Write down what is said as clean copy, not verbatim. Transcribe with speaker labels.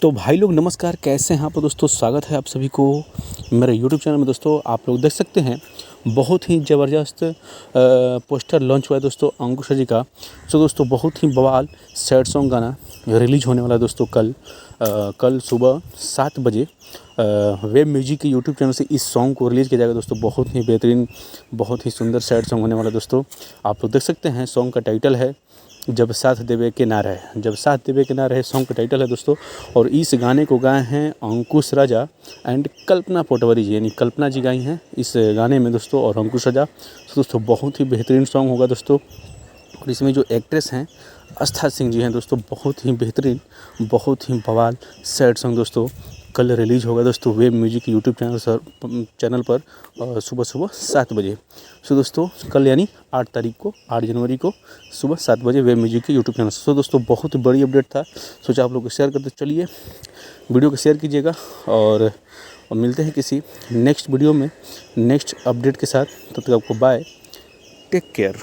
Speaker 1: तो भाई लोग नमस्कार, कैसे हैं आप दोस्तों। स्वागत है आप सभी को मेरे यूट्यूब चैनल में। दोस्तों आप लोग देख सकते हैं बहुत ही ज़बरदस्त पोस्टर लॉन्च हुआ है दोस्तों अंकुश जी का। तो दोस्तों बहुत ही बवाल सैड सॉन्ग गाना रिलीज होने वाला है दोस्तों कल सुबह 7 बजे वेब म्यूजिक के यूट्यूब चैनल से इस सॉन्ग को रिलीज़ किया जाएगा दोस्तों। बहुत ही बेहतरीन, बहुत ही सुंदर सैड सॉन्ग होने वाला है दोस्तों। आप लोग देख सकते हैं सॉन्ग का टाइटल है जब साथ देवे के ना रहे। जब साथ देवे के ना रहे सॉन्ग का टाइटल है दोस्तों। और इस गाने को गाए हैं अंकुश राजा एंड कल्पना पटवारी जी, यानी कल्पना जी गाई हैं इस गाने में दोस्तों, और अंकुश राजा। तो दोस्तों बहुत ही बेहतरीन सॉन्ग होगा दोस्तों। और इसमें जो एक्ट्रेस हैं आस्था सिंह जी हैं दोस्तों, बहुत ही बेहतरीन, बहुत ही बवाल सैड सॉन्ग दोस्तों कल रिलीज़ होगा दोस्तों वेब म्यूजिक यूट्यूब चैनल पर सुबह 7 बजे। सो दोस्तों कल यानी 8 जनवरी को सुबह 7 बजे वेब म्यूजिक के यूट्यूब चैनल। सो दोस्तों बहुत ही बड़ी अपडेट था, सोचा आप लोग को शेयर करते चलिए। वीडियो को शेयर कीजिएगा और मिलते हैं किसी नेक्स्ट वीडियो में नेक्स्ट अपडेट के साथ। तब तक आपको बाय, टेक केयर।